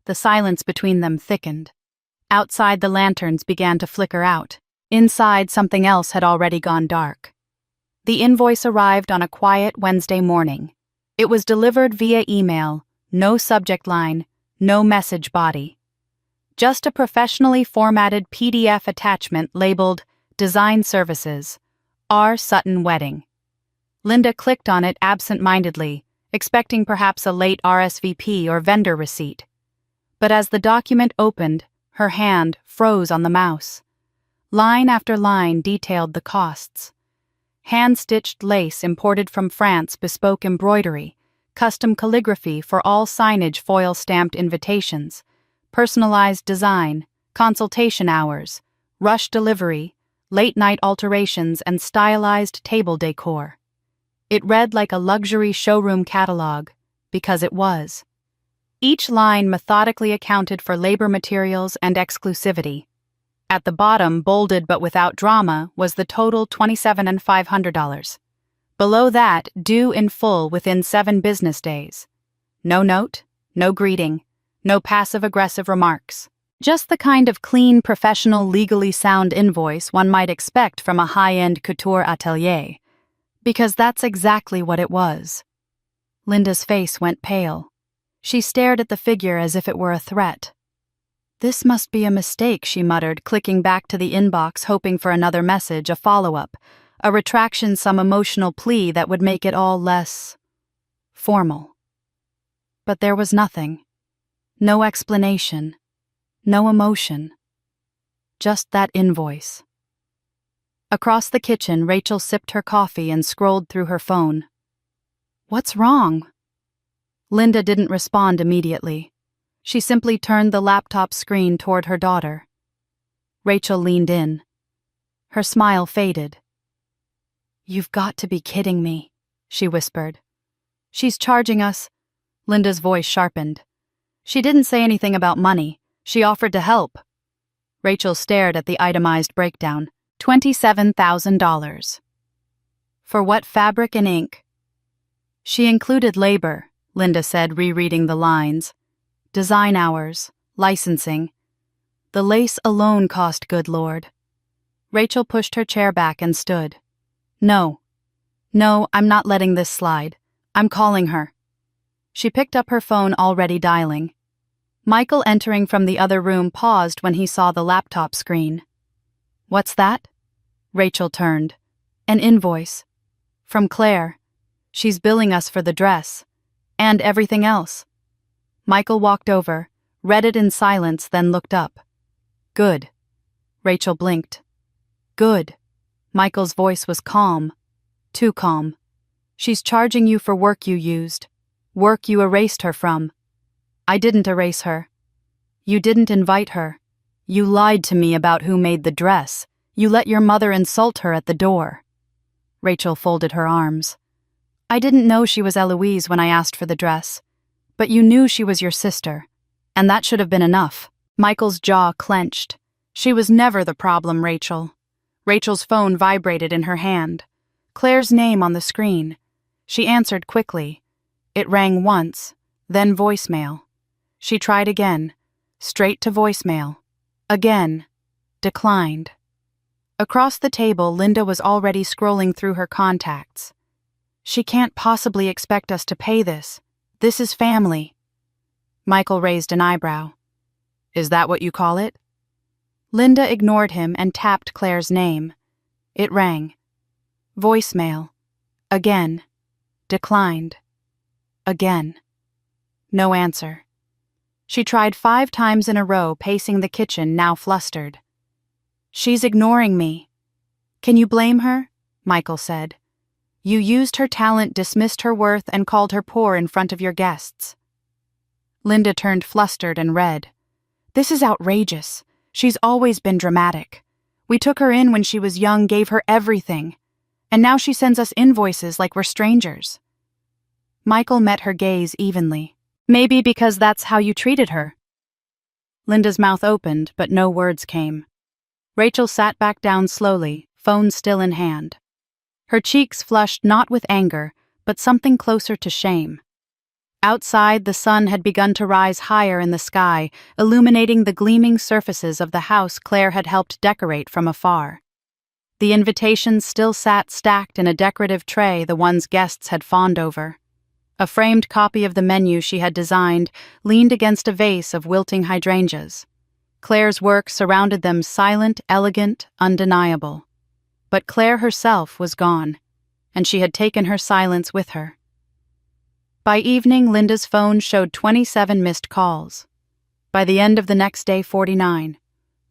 The silence between them thickened. Outside, the lanterns began to flicker out. Inside, something else had already gone dark. The invoice arrived on a quiet Wednesday morning. It was delivered via email, no subject line, no message body. Just a professionally formatted PDF attachment labeled Design Services, R. Sutton Wedding. Linda clicked on it absent-mindedly, expecting perhaps a late RSVP or vendor receipt. But as the document opened, her hand froze on the mouse. Line after line detailed the costs. Hand-stitched lace imported from France, bespoke embroidery, custom calligraphy for all signage foil-stamped invitations, personalized design, consultation hours, rush delivery, late-night alterations, and stylized table decor. It read like a luxury showroom catalog, because it was. Each line methodically accounted for labor materials and exclusivity. At the bottom, bolded but without drama, was the total $27,500. Below that, due in full within 7 business days. No note, no greeting, no passive-aggressive remarks. Just the kind of clean, professional, legally sound invoice one might expect from a high-end couture atelier. Because that's exactly what it was. Linda's face went pale. She stared at the figure as if it were a threat. This must be a mistake, she muttered, clicking back to the inbox, hoping for another message, a follow-up, a retraction, some emotional plea that would make it all less... formal. But there was nothing. No explanation. No emotion. Just that invoice. Across the kitchen, Rachel sipped her coffee and scrolled through her phone. What's wrong? Linda didn't respond immediately. She simply turned the laptop screen toward her daughter. Rachel leaned in. Her smile faded. You've got to be kidding me, she whispered. She's charging us. Linda's voice sharpened. She didn't say anything about money. She offered to help. Rachel stared at the itemized breakdown. $27,000. For what fabric and ink? She included labor, Linda said, rereading the lines. Design hours, licensing. The lace alone cost, good Lord. Rachel pushed her chair back and stood. No, I'm not letting this slide. I'm calling her. She picked up her phone, already dialing. Michael, entering from the other room, paused when he saw the laptop screen. What's that? Rachel turned. An invoice. From Claire. She's billing us for the dress. And everything else. Michael walked over, read it in silence, then looked up. Good. Rachel blinked. Good. Michael's voice was calm. Too calm. She's charging you for work you used. Work you erased her from. I didn't erase her. You didn't invite her. You lied to me about who made the dress. You let your mother insult her at the door. Rachel folded her arms. I didn't know she was Eloise when I asked for the dress. But you knew she was your sister. And that should have been enough. Michael's jaw clenched. She was never the problem, Rachel. Rachel's phone vibrated in her hand. Claire's name on the screen. She answered quickly. It rang once, then voicemail. She tried again, straight to voicemail. Again, declined. Across the table, Linda was already scrolling through her contacts. She can't possibly expect us to pay this. This is family. Michael raised an eyebrow. Is that what you call it? Linda ignored him and tapped Claire's name. It rang. Voicemail. Again. Declined. Again. No answer. She tried 5 times in a row, pacing the kitchen, now flustered. She's ignoring me. Can you blame her? Michael said. You used her talent, dismissed her worth, and called her poor in front of your guests. Linda turned flustered and red. This is outrageous. She's always been dramatic. We took her in when she was young, gave her everything. And now she sends us invoices like we're strangers. Michael met her gaze evenly. Maybe because that's how you treated her. Linda's mouth opened, but no words came. Rachel sat back down slowly, phone still in hand. Her cheeks flushed not with anger, but something closer to shame. Outside, the sun had begun to rise higher in the sky, illuminating the gleaming surfaces of the house Claire had helped decorate from afar. The invitations still sat stacked in a decorative tray, the ones guests had fawned over. A framed copy of the menu she had designed leaned against a vase of wilting hydrangeas. Claire's work surrounded them, silent, elegant, undeniable. But Claire herself was gone, and she had taken her silence with her. By evening, Linda's phone showed 27 missed calls. By the end of the next day, 49.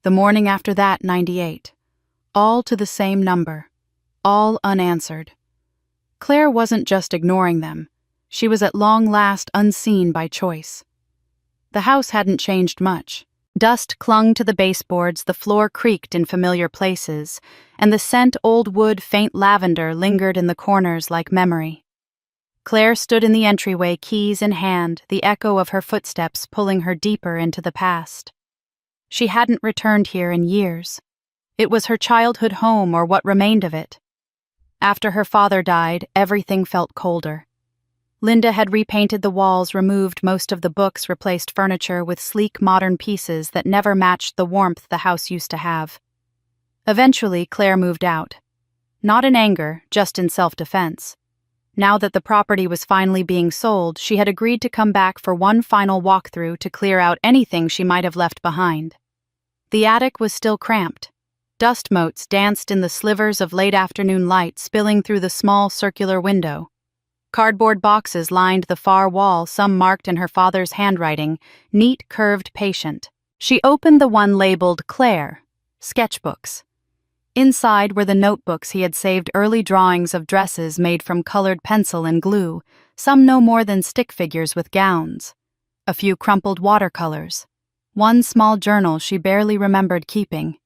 The morning after that, 98. All to the same number. All unanswered. Claire wasn't just ignoring them. She was at long last unseen by choice. The house hadn't changed much. Dust clung to the baseboards, the floor creaked in familiar places, and the scent old wood, faint lavender lingered in the corners like memory. Claire stood in the entryway, keys in hand, the echo of her footsteps pulling her deeper into the past. She hadn't returned here in years. It was her childhood home, or what remained of it. After her father died, everything felt colder. Linda had repainted the walls, removed most of the books, replaced furniture with sleek modern pieces that never matched the warmth the house used to have. Eventually, Claire moved out. Not in anger, just in self-defense. Now that the property was finally being sold, she had agreed to come back for one final walkthrough to clear out anything she might have left behind. The attic was still cramped. Dust motes danced in the slivers of late afternoon light spilling through the small circular window. Cardboard boxes lined the far wall, some marked in her father's handwriting, neat, curved, patient. She opened the one labeled Claire, sketchbooks. Inside were the notebooks he had saved, early drawings of dresses made from colored pencil and glue, some no more than stick figures with gowns. A few crumpled watercolors. One small journal she barely remembered keeping.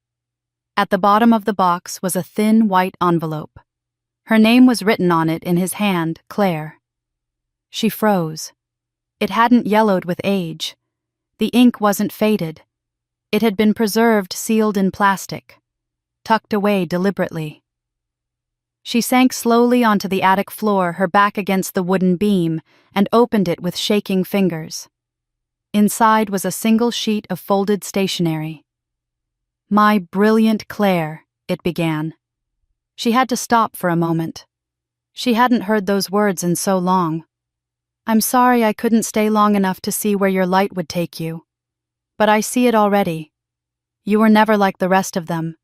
At the bottom of the box was a thin white envelope. Her name was written on it in his hand, Claire. She froze. It hadn't yellowed with age. The ink wasn't faded. It had been preserved, sealed in plastic, tucked away deliberately. She sank slowly onto the attic floor, her back against the wooden beam, and opened it with shaking fingers. Inside was a single sheet of folded stationery. "My brilliant Claire," it began. She had to stop for a moment. She hadn't heard those words in so long. "I'm sorry I couldn't stay long enough to see where your light would take you. But I see it already. You were never like the rest of them.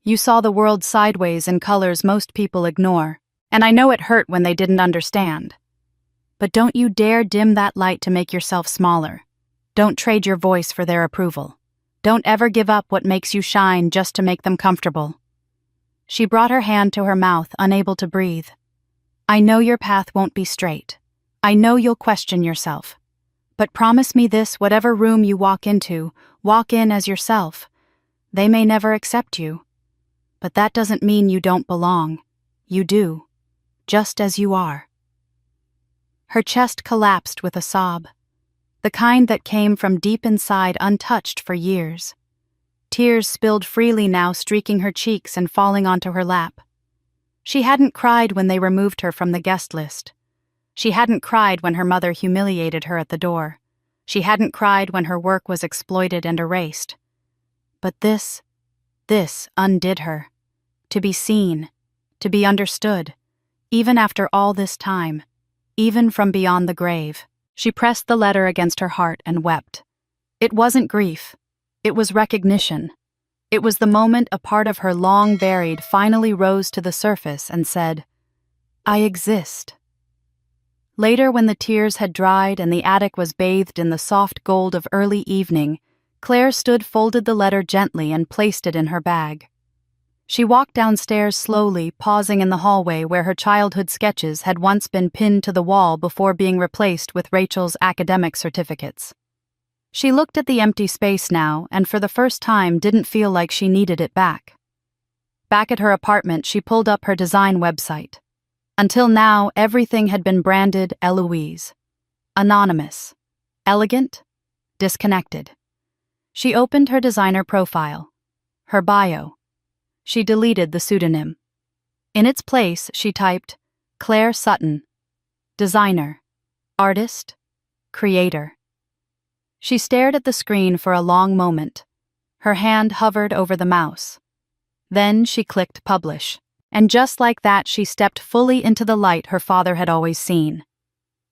You saw the world sideways in colors most people ignore, and I know it hurt when they didn't understand. But don't you dare dim that light to make yourself smaller. Don't trade your voice for their approval. Don't ever give up what makes you shine just to make them comfortable." She brought her hand to her mouth, unable to breathe. "I know your path won't be straight. I know you'll question yourself. But promise me this: whatever room you walk into, walk in as yourself. They may never accept you, but that doesn't mean you don't belong. You do, just as you are." Her chest collapsed with a sob, the kind that came from deep inside untouched for years. Tears spilled freely now, streaking her cheeks and falling onto her lap. She hadn't cried when they removed her from the guest list. She hadn't cried when her mother humiliated her at the door. She hadn't cried when her work was exploited and erased. But this undid her. To be seen, to be understood, even after all this time, even from beyond the grave. She pressed the letter against her heart and wept. It wasn't grief. It was recognition. It was the moment a part of her long buried finally rose to the surface and said, "I exist." Later, when the tears had dried and the attic was bathed in the soft gold of early evening, Claire folded the letter gently and placed it in her bag. She walked downstairs slowly, pausing in the hallway where her childhood sketches had once been pinned to the wall before being replaced with Rachel's academic certificates. She looked at the empty space now and for the first time didn't feel like she needed it back. Back at her apartment, she pulled up her design website. Until now, everything had been branded Eloise. Anonymous. Elegant. Disconnected. She opened her designer profile. Her bio. She deleted the pseudonym. In its place, she typed, Claire Sutton. Designer. Artist. Creator. She stared at the screen for a long moment. Her hand hovered over the mouse. Then she clicked publish. And just like that, she stepped fully into the light her father had always seen.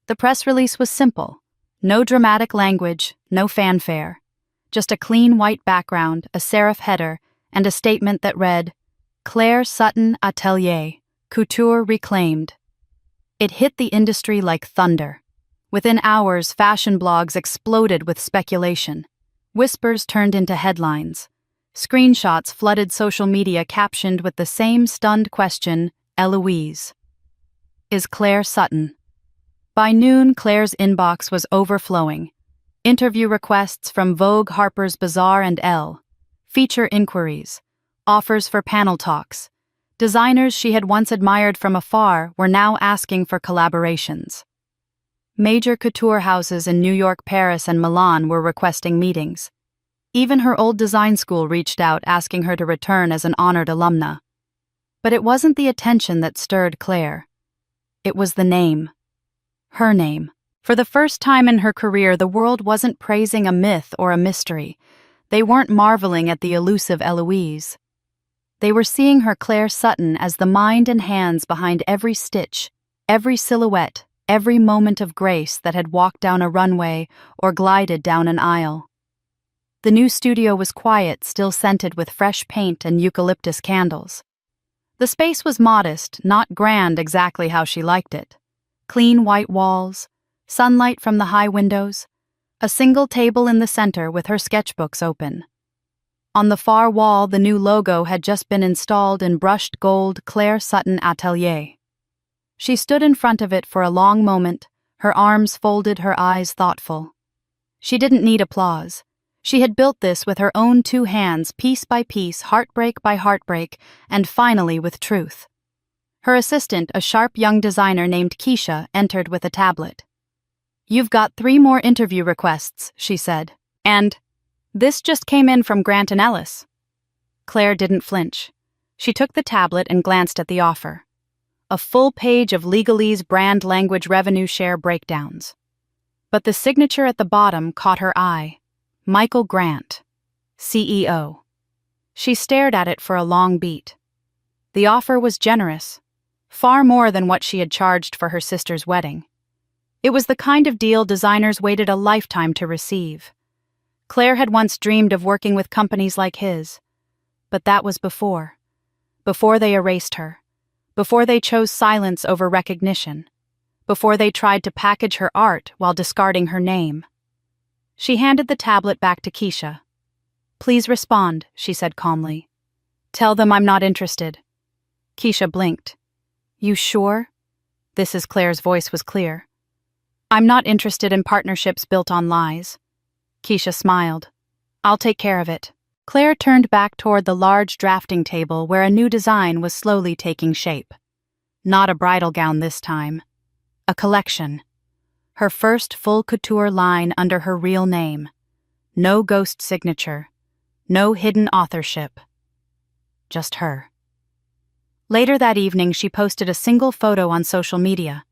The press release was simple. No dramatic language, no fanfare. Just a clean white background, a serif header, and a statement that read, Claire Sutton Atelier, Couture Reclaimed. It hit the industry like thunder. Within hours, fashion blogs exploded with speculation. Whispers turned into headlines. Screenshots flooded social media captioned with the same stunned question, Eloise. Is Claire Sutton? By noon, Claire's inbox was overflowing. Interview requests from Vogue, Harper's Bazaar, and Elle. Feature inquiries. Offers for panel talks. Designers she had once admired from afar were now asking for collaborations. Major couture houses in New York, Paris, and Milan were requesting meetings. Even her old design school reached out asking her to return as an honored alumna. But it wasn't the attention that stirred Claire. It was the name. Her name. For the first time in her career, the world wasn't praising a myth or a mystery. They weren't marveling at the elusive Eloise. They were seeing her Claire Sutton as the mind and hands behind every stitch, every silhouette, every moment of grace that had walked down a runway or glided down an aisle. The new studio was quiet, still scented with fresh paint and eucalyptus candles. The space was modest, not grand exactly how she liked it. Clean white walls, sunlight from the high windows, a single table in the center with her sketchbooks open. On the far wall, the new logo had just been installed in brushed gold, Claire Sutton Atelier. She stood in front of it for a long moment, her arms folded, her eyes thoughtful. She didn't need applause. She had built this with her own 2 hands, piece by piece, heartbreak by heartbreak, and finally with truth. Her assistant, a sharp young designer named Keisha, entered with a tablet. "You've got 3 more interview requests," she said. "And this just came in from Grant & Ellis." Claire didn't flinch. She took the tablet and glanced at the offer. A full page of legalese brand language revenue share breakdowns. But the signature at the bottom caught her eye. Michael Grant, CEO. She stared at it for a long beat. The offer was generous, far more than what she had charged for her sister's wedding. It was the kind of deal designers waited a lifetime to receive. Claire had once dreamed of working with companies like his. But that was before. Before they erased her. Before they chose silence over recognition. Before they tried to package her art while discarding her name. She handed the tablet back to Keisha. "Please respond," she said calmly. "Tell them I'm not interested." Keisha blinked. "You sure?" Claire's voice was clear. "I'm not interested in partnerships built on lies." Keisha smiled. "I'll take care of it. Claire turned back toward the large drafting table where a new design was slowly taking shape. Not a bridal gown this time. A collection. Her first full couture line under her real name. No ghost signature. No hidden authorship. Just her. Later that evening, she posted a single photo on social media.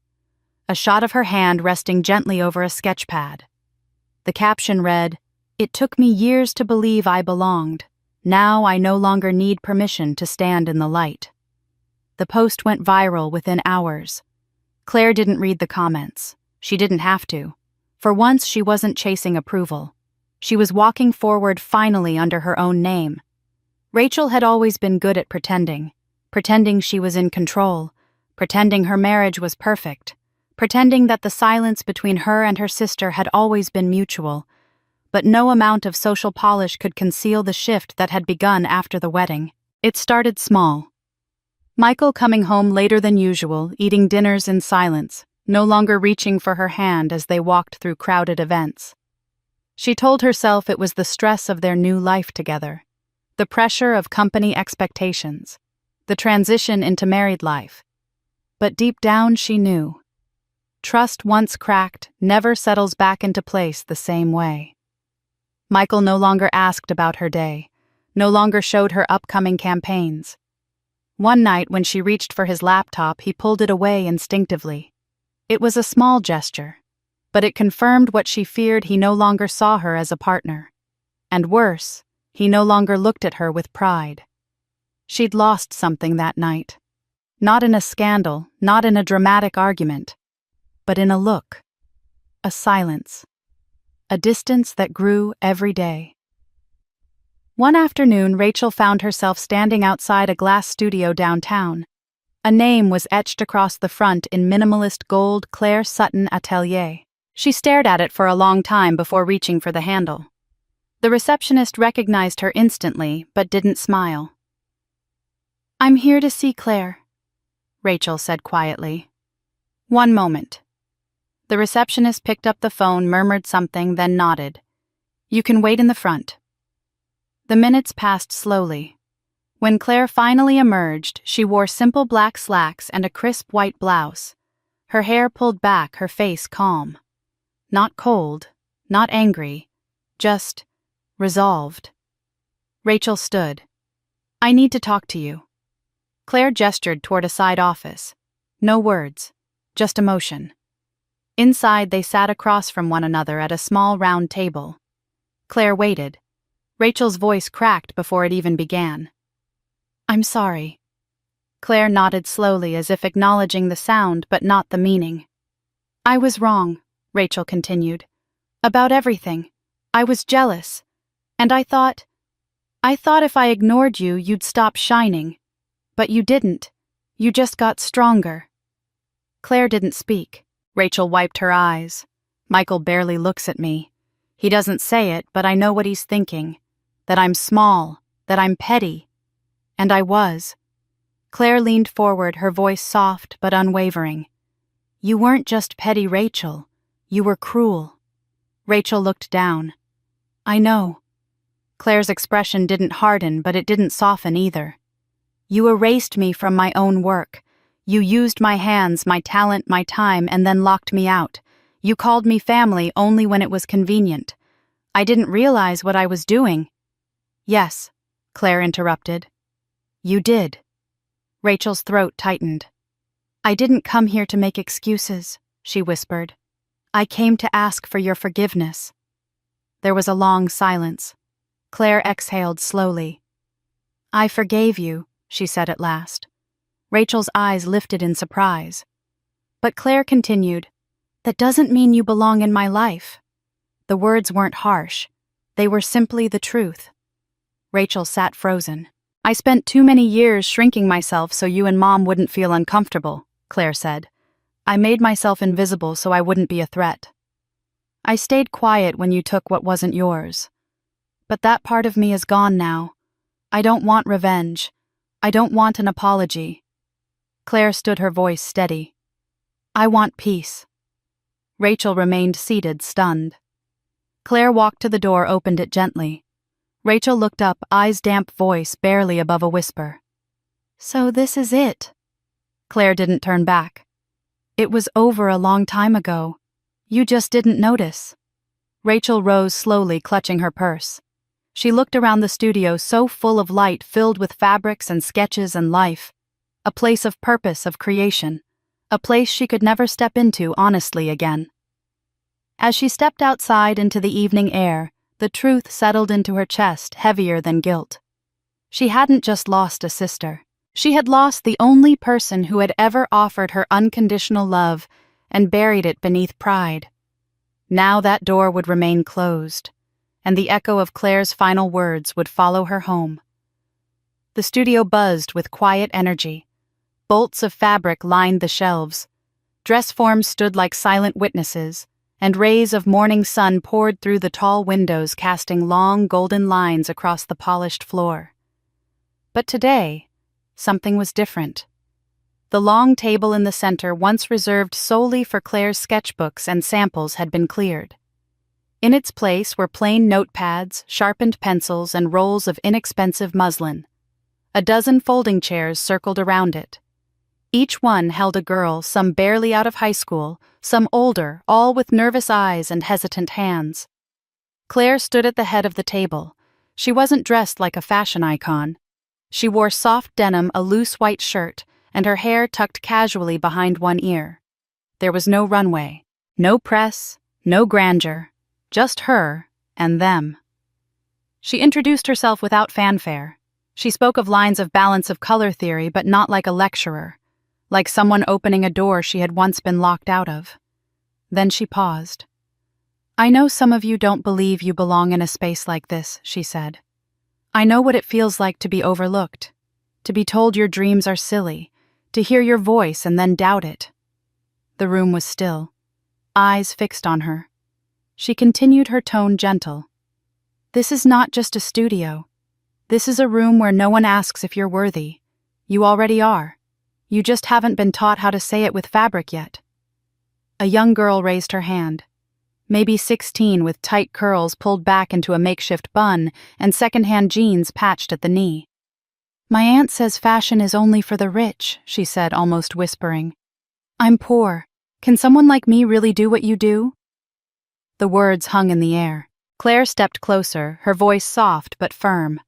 A shot of her hand resting gently over a sketch pad. The caption read, "It took me years to believe I belonged. Now I no longer need permission to stand in the light." The post went viral within hours. Claire didn't read the comments. She didn't have to. For once, she wasn't chasing approval. She was walking forward finally under her own name. Rachel had always been good at pretending she was in control, pretending her marriage was perfect, pretending that the silence between her and her sister had always been mutual. But no amount of social polish could conceal the shift that had begun after the wedding. It started small. Michael coming home later than usual, eating dinners in silence, no longer reaching for her hand as they walked through crowded events. She told herself it was the stress of their new life together, the pressure of company expectations, the transition into married life. But deep down she knew. Trust once cracked never settles back into place the same way. Michael no longer asked about her day, no longer showed her upcoming campaigns. One night when she reached for his laptop, he pulled it away instinctively. It was a small gesture, but it confirmed what she feared. He no longer saw her as a partner. And worse, he no longer looked at her with pride. She'd lost something that night. Not in a scandal, not in a dramatic argument, but in a look, a silence, a distance that grew every day. One afternoon, Rachel found herself standing outside a glass studio downtown. A name was etched across the front in minimalist gold: Claire Sutton Atelier. She stared at it for a long time before reaching for the handle. The receptionist recognized her instantly, but didn't smile. "I'm here to see Claire," Rachel said quietly. "One moment." The receptionist picked up the phone, murmured something, then nodded. "You can wait in the front." The minutes passed slowly. When Claire finally emerged, she wore simple black slacks and a crisp white blouse. Her hair pulled back, her face calm. Not cold, not angry, just resolved. Rachel stood. "I need to talk to you." Claire gestured toward a side office. No words, just emotion. Inside, they sat across from one another at a small round table. Claire waited. Rachel's voice cracked before it even began. "I'm sorry." Claire nodded slowly as if acknowledging the sound but not the meaning. "I was wrong," Rachel continued. "About everything. I was jealous. And I thought if I ignored you, you'd stop shining. But you didn't. You just got stronger." Claire didn't speak. Rachel wiped her eyes. "Michael barely looks at me. He doesn't say it, but I know what he's thinking. That I'm small, that I'm petty. And I was." Claire leaned forward, her voice soft but unwavering. "You weren't just petty, Rachel. You were cruel." Rachel looked down. "I know." Claire's expression didn't harden, but it didn't soften either. "You erased me from my own work. You used my hands, my talent, my time, and then locked me out. You called me family only when it was convenient. I didn't realize what I was doing." "Yes," Claire interrupted. "You did." Rachel's throat tightened. "I didn't come here to make excuses," she whispered. "I came to ask for your forgiveness." There was a long silence. Claire exhaled slowly. "I forgave you," she said at last. Rachel's eyes lifted in surprise. But Claire continued, "That doesn't mean you belong in my life." The words weren't harsh. They were simply the truth. Rachel sat frozen. "I spent too many years shrinking myself so you and Mom wouldn't feel uncomfortable," Claire said. "I made myself invisible so I wouldn't be a threat. I stayed quiet when you took what wasn't yours. But that part of me is gone now. I don't want revenge. I don't want an apology." Claire stood, her voice steady. "I want peace." Rachel remained seated, stunned. Claire walked to the door, opened it gently. Rachel looked up, eyes damp, voice barely above a whisper. So this is it. Claire didn't turn back. It was over a long time ago. You just didn't notice. Rachel rose slowly, clutching her purse. She looked around the studio, so full of light, filled with fabrics and sketches and life. A place of purpose, of creation. A place she could never step into honestly again. As she stepped outside into the evening air, the truth settled into her chest, heavier than guilt. She hadn't just lost a sister. She had lost the only person who had ever offered her unconditional love and buried it beneath pride. Now that door would remain closed, and the echo of Claire's final words would follow her home. The studio buzzed with quiet energy. Bolts of fabric lined the shelves. Dress forms stood like silent witnesses, and rays of morning sun poured through the tall windows, casting long golden lines across the polished floor. But today, something was different. The long table in the center, once reserved solely for Claire's sketchbooks and samples, had been cleared. In its place were plain notepads, sharpened pencils, and rolls of inexpensive muslin. A dozen folding chairs circled around it. Each one held a girl, some barely out of high school, some older, all with nervous eyes and hesitant hands. Claire stood at the head of the table. She wasn't dressed like a fashion icon. She wore soft denim, a loose white shirt, and her hair tucked casually behind one ear. There was no runway, no press, no grandeur, just her and them. She introduced herself without fanfare. She spoke of lines of balance of color theory, but not like a lecturer, like someone opening a door she had once been locked out of. Then she paused. I know some of you don't believe you belong in a space like this, she said. I know what it feels like to be overlooked, to be told your dreams are silly, to hear your voice and then doubt it. The room was still, eyes fixed on her. She continued, her tone gentle. This is not just a studio. This is a room where no one asks if you're worthy. You already are. You just haven't been taught how to say it with fabric yet. A young girl raised her hand. Maybe 16, with tight curls pulled back into a makeshift bun and secondhand jeans patched at the knee. My aunt says fashion is only for the rich, she said, almost whispering. I'm poor. Can someone like me really do what you do? The words hung in the air. Claire stepped closer, her voice soft but firm.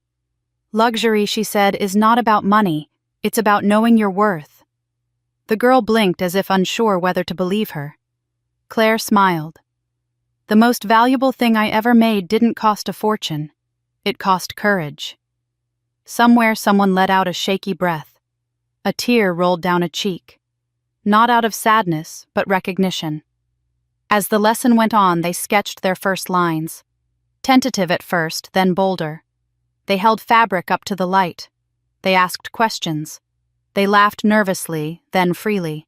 Luxury, she said, is not about money. It's about knowing your worth. The girl blinked as if unsure whether to believe her. Claire smiled. The most valuable thing I ever made didn't cost a fortune. It cost courage. Somewhere someone let out a shaky breath. A tear rolled down a cheek. Not out of sadness, but recognition. As the lesson went on, they sketched their first lines. Tentative at first, then bolder. They held fabric up to the light. They asked questions. They laughed nervously, then freely.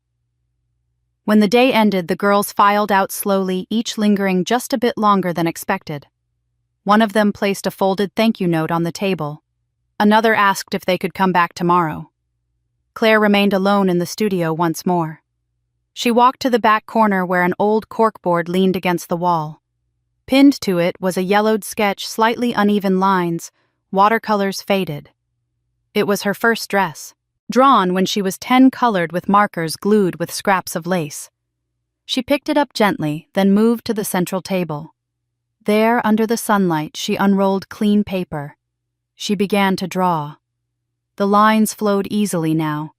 When the day ended, the girls filed out slowly, each lingering just a bit longer than expected. One of them placed a folded thank you note on the table. Another asked if they could come back tomorrow. Claire remained alone in the studio once more. She walked to the back corner where an old corkboard leaned against the wall. Pinned to it was a yellowed sketch, slightly uneven lines, watercolors faded. It was her first dress, drawn when she was 10, colored with markers glued with scraps of lace. She picked it up gently, then moved to the central table. There, under the sunlight, she unrolled clean paper. She began to draw. The lines flowed easily now,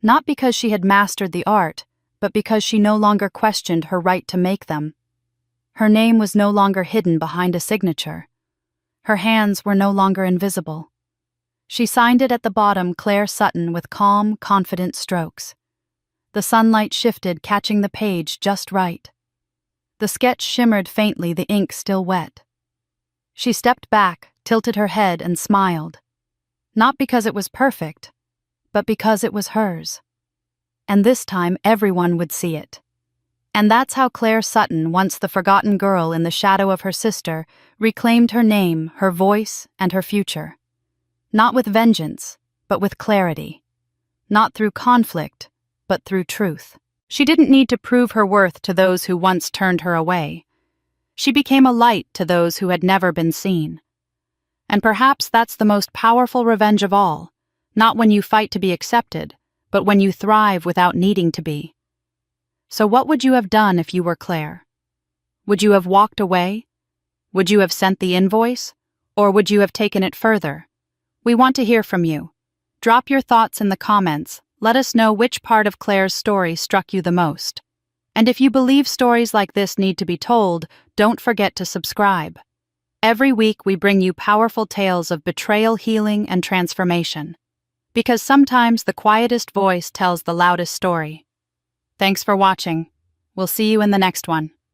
not because she had mastered the art, but because she no longer questioned her right to make them. Her name was no longer hidden behind a signature. Her hands were no longer invisible. She signed it at the bottom, Claire Sutton, with calm, confident strokes. The sunlight shifted, catching the page just right. The sketch shimmered faintly, the ink still wet. She stepped back, tilted her head, and smiled. Not because it was perfect, but because it was hers. And this time everyone would see it. And that's how Claire Sutton, once the forgotten girl in the shadow of her sister, reclaimed her name, her voice, and her future. Not with vengeance, but with clarity. Not through conflict, but through truth. She didn't need to prove her worth to those who once turned her away. She became a light to those who had never been seen. And perhaps that's the most powerful revenge of all, not when you fight to be accepted, but when you thrive without needing to be. So what would you have done if you were Claire? Would you have walked away? Would you have sent the invoice? Or would you have taken it further? We want to hear from you. Drop your thoughts in the comments. Let us know which part of Claire's story struck you the most. And if you believe stories like this need to be told, don't forget to subscribe. Every week we bring you powerful tales of betrayal, healing, and transformation. Because sometimes the quietest voice tells the loudest story. Thanks for watching. We'll see you in the next one.